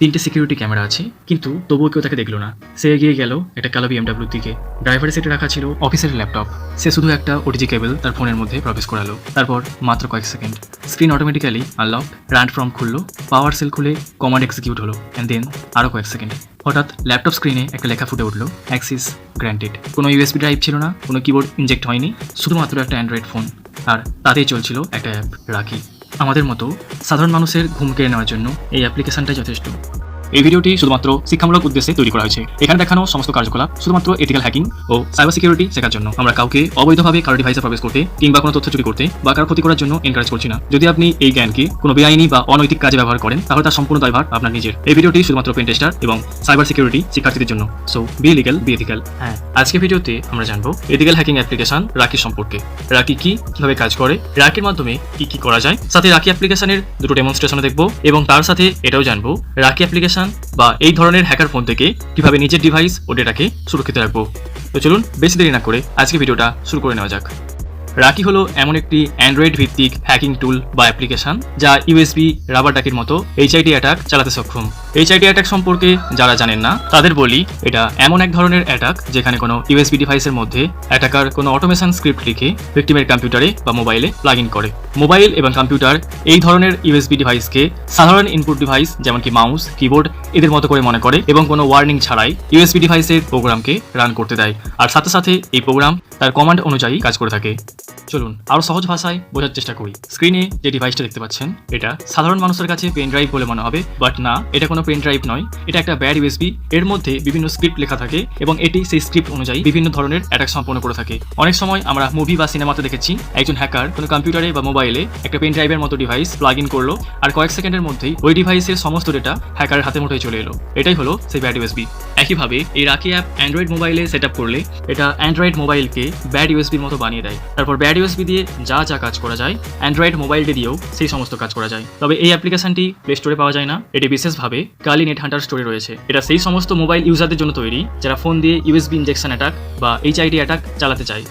3টে security camera আছে, কিন্তু তবুও কেউ তাকে দেখলো না। সে এগিয়ে গেল একটা কালো BMW দিকে। ড্রাইভারের সিটে রাখা ছিল অফিসের ল্যাপটপ। সে শুধু একটা ওটিজি কেবল তার ফোনের মধ্যে প্রবেশ করালো। তারপর মাত্র কয়েক second screen automatically unlock, run from খুললো, পাওয়ার সেল খুলে কমান্ড এক্সিকিউট হলো, অ্যান্ড দেন আরও কয়েক সেকেন্ড হঠাৎ ল্যাপটপ স্ক্রিনে একটা লেখা ফুটে উঠলো, অ্যাক্সিস গ্র্যান্টেড। কোনো USB ড্রাইভ ছিল না, কোনো কিবোর্ড ইনজেক্ট হয়নি, শুধুমাত্র একটা অ্যান্ড্রয়েড ফোন, আর তাতেই চলছিল একটা অ্যাপ, রাকি। আমাদের মতো সাধারণ মানুষের ঘুম কেড়ে নেওয়ার জন্য এই অ্যাপ্লিকেশনটাই যথেষ্ট। এই ভিডিওটি শুধুমাত্র শিক্ষামূলক উদ্দেশ্যে তৈরি করা হয়েছে। এখানে দেখানো সমস্ত কার্যকলাপ শুধুমাত্র এথিক্যাল হ্যাকিং ও সাইবার সিকিউরিটি শেখার জন্য। আমরা কাউকে অবৈধভাবে কারো ডিভাইসে প্রবেশ করতে কিংবা কোনো তথ্য চুরি করতে বা কারো ক্ষতি করার জন্য এনকারেজ করছি না। যদি আপনি এই জ্ঞানকে কোনো বেআইনি বা অনৈতিক কাজে ব্যবহার করেন, তাহলে তার সম্পূর্ণ দায়ভার আপনার নিজের। এই ভিডিওটি শুধুমাত্র পেন টেস্টার এবং সাইবার সিকিউরিটি শিক্ষার্থীদের জন্য। So be legal, be ethical. হ্যাঁ, আজকে ভিডিওতে আমরা জানবো এথিক্যাল হ্যাকিং অ্যাপ্লিকেশন রাকি সম্পর্কে। রাকি কি, কিভাবে কাজ করে, রাকির মাধ্যমে কি কি করা যায়, সাথে রাকি অ্যাপ্লিকেশনের দুটো ডেমনস্ট্রেশনও দেখবো, এবং তার সাথে এটাও জানবো রাকি অ্যাপ্লিকেশন বা এই ধরনের হ্যাকার ফোন থেকে কিভাবে নিজের ডিভাইস ও ডেটাকে সুরক্ষিত রাখবো। তো চলুন বেশি দেরি না করে আজকে ভিডিওটা শুরু করে নেওয়া যাক। রাকি হলো এমন একটি অ্যান্ড্রয়েড ভিত্তিক হ্যাকিং টুল বা অ্যাপ্লিকেশন যা USB রাবার ডাকির মতো HID অ্যাটাক চালাতে সক্ষম। HID অ্যাটাক সম্পর্কে যারা জানেন না তাদের বলি, এটা এমন এক ধরনের অ্যাটাক যেখানে কোনো USB ডিভাইসের মধ্যে অ্যাটাকার কোনো অটোমেশন স্ক্রিপ্ট লিখে ভিক্টিমের কম্পিউটারে বা মোবাইলে প্লাগ ইন করে। মোবাইল এবং কম্পিউটার এই ধরনের USB ডিভাইসকে সাধারণ ইনপুট ডিভাইস যেমন কি মাউস, কিবোর্ড এদের মতো করে মনে করে এবং কোনো ওয়ার্নিং ছাড়াই USB ডিভাইসের প্রোগ্রামকে রান করতে দেয়, আর সাথে সাথে এই প্রোগ্রাম তার কমান্ড অনুযায়ী কাজ করে থাকে। চলুন আরো সহজ ভাষায় বোঝার চেষ্টা করি। স্ক্রিনে যে ডিভাইসটা দেখতে পাচ্ছেন, এটা সাধারণ মানুষের কাছে পেন ড্রাইভ বলে মনে হবে, বাট না, এটা কোনো পেন ড্রাইভ নয়। এটা একটা ব্যাড USB। এর মধ্যে বিভিন্ন স্ক্রিপ্ট লেখা থাকে এবং এটি সেই স্ক্রিপ্ট অনুযায়ী বিভিন্ন ধরনের অ্যাটাক সম্পন্ন করে থাকে। অনেক সময় আমরা মুভি বা সিনেমাতে দেখেছি একজন হ্যাকার কোনো কম্পিউটারে বা মোবাইলে একটা পেন ড্রাইভের মতো ডিভাইস প্লাগ ইন করলো, আর কয়েক সেকেন্ডের মধ্যেই ওই ডিভাইসের সমস্ত ডেটা হ্যাকারের হাতে মুঠোয় চলে এলো। এটাই হলো সেই ব্যাড USB। একইভাবে এই রাকি অ্যাপ অ্যান্ড্রয়েড মোবাইলে সেট আপ করলে এটা অ্যান্ড্রয়েড মোবাইলকে ব্যাড USB-র মতো বানিয়ে দেয়। তারপর ব্যাড USB দিয়ে যা যা কাজ করা যায় অ্যান্ড্রয়েড মোবাইলটি দিয়েও সেই সমস্ত কাজ করা যায়। তবে এই অ্যাপ্লিকেশনটি প্লে স্টোরে পাওয়া যায় না। এটি বিশেষভাবে কালি নেট হান্টার স্টোরে রয়েছে। এটা সেই সমস্ত মোবাইল ইউজারদের জন্য তৈরি যারা ফোন দিয়ে USB ইনজেকশন অ্যাটাক বা HID অ্যাটাক চালাতে চায়।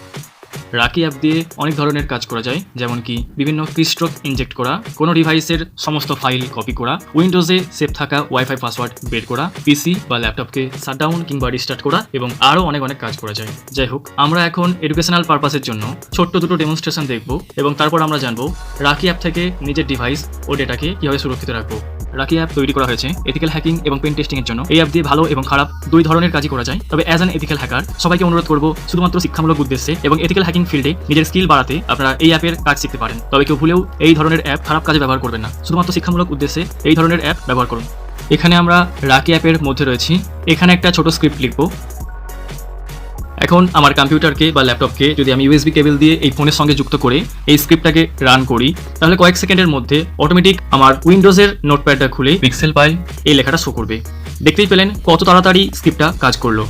রাকি অ্যাপ দিয়ে অনেক ধরনের কাজ করা যায়, যেমন কি বিভিন্ন কিস্ট্রোক ইনজেক্ট করা, কোনো ডিভাইসের সমস্ত ফাইল কপি করা, উইন্ডোজে সেভ থাকা ওয়াইফাই পাসওয়ার্ড বের করা, পিসি বা ল্যাপটপকে শাটডাউন কিংবা রিস্টার্ট করা, এবং আরও অনেক কাজ করা যায়। যাই হোক, আমরা এখন এডুকেশনাল পারপাসের জন্য ছোট্ট দুটো ডেমনস্ট্রেশন দেখব, এবং তারপর আমরা জানবো রাকি অ্যাপ থেকে নিজের ডিভাইস ও ডেটাকে কীভাবে সুরক্ষিত রাখবো। রাকি অ্যাপ তৈরি করা হয়েছে এথিক্যাল হ্যাকিং এবং পেন টেস্টিং এর জন্য। এই অ্যাপ দিয়ে ভালো এবং খারাপ দুই ধরনের কাজই করা যায়। তবে অ্যাজ অ্যান এথিক্যাল হ্যাকার সবাইকে অনুরোধ করবো শুধুমাত্র শিক্ষামূলক উদ্দেশ্যে এবং এথিক্যাল হ্যাকিং ফিল্ডে নিজের স্কিল বাড়াতে আপনারা এই অ্যাপের কাজ শিখতে পারেন। তবে কেউ ভুলেও এই ধরনের অ্যাপ খারাপ কাজে ব্যবহার করবেন না। শুধুমাত্র শিক্ষামূলক উদ্দেশ্যে এই ধরনের অ্যাপ ব্যবহার করুন। এখানে আমরা রাকি অ্যাপের মধ্যে রয়েছি। এখানে একটা ছোট স্ক্রিপ্ট লিখবো। এখন আমার কম্পিউটারকে বা ল্যাপটপকে যদি আমি USB কেবল দিয়ে এই ফোনের সঙ্গে যুক্ত করে এই স্ক্রিপ্টটাকে রান করি, তাহলে কয়েক সেকেন্ডের মধ্যে অটোমেটিক আমার উইন্ডোজের নোটপ্যাডটা খুলে Pixelpy এই লেখাটা শো করবে। দেখতেই পেলেন কত তাড়াতাড়ি স্ক্রিপ্টটা কাজ করলো।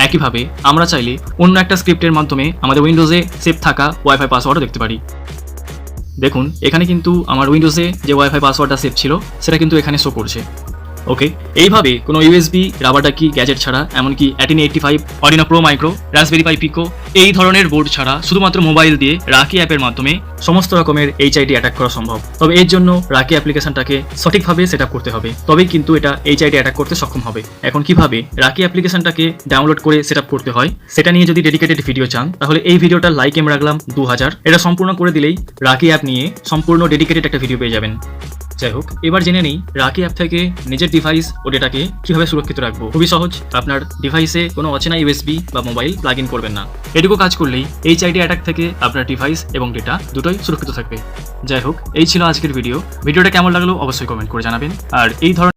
একইভাবে আমরা চাইলে অন্য একটা স্ক্রিপ্টের মাধ্যমে আমাদের উইন্ডোজে সেভ থাকা ওয়াইফাই পাসওয়ার্ডও দেখতে পারি। দেখুন এখানে কিন্তু আমার উইন্ডোজে যে ওয়াইফাই পাসওয়ার্ডটা সেভ ছিল সেটা কিন্তু এখানে শো করছে। ওকে, এইভাবে কোনো USB রাবার ডাকি গ্যাজেট ছাড়া, এমনকি 1885 অডিনো প্রো মাইক্রো, রাসবেরি পাই পিকো এই ধরনের বোর্ড ছাড়া শুধুমাত্র মোবাইল দিয়ে রাকি অ্যাপের মাধ্যমে সমস্ত রকমের HID অ্যাটাক করা সম্ভব। তবে এর জন্য রাকি অ্যাপ্লিকেশনটাকে সঠিকভাবে সেট আপ করতে হবে, তবেই কিন্তু এটা HID অ্যাটাক করতে সক্ষম হবে। এখন কিভাবে রাকি অ্যাপ্লিকেশনটাকে ডাউনলোড করে সেট আপ করতে হয় সেটা নিয়ে যদি ডেডিকেটেড ভিডিও চান, তাহলে এই ভিডিওটা লাইক এম রাখলাম 2000। এটা সম্পূর্ণ করে দিলেই রাকি অ্যাপ নিয়ে সম্পূর্ণ ডেডিকেটেড একটা ভিডিও পেয়ে যাবেন। যাই হোক, এবার জেনে নেই রাকি অ্যাপ থেকে নিজের ডিভাইস ও ডেটাকে কিভাবে সুরক্ষিত রাখবো। খুবই সহজ, আপনার ডিভাইসে কোনো অচেনা USB বা মোবাইল প্লাগ ইন করবেন না। এটুকু কাজ করলেই HID অ্যাটাক থেকে আপনার ডিভাইস এবং ডেটা দুটোই সুরক্ষিত থাকবে। যাই হোক, এই ছিল আজকের ভিডিওটা কেমন লাগলো অবশ্যই কমেন্ট করে জানাবেন। আর এই ধরনের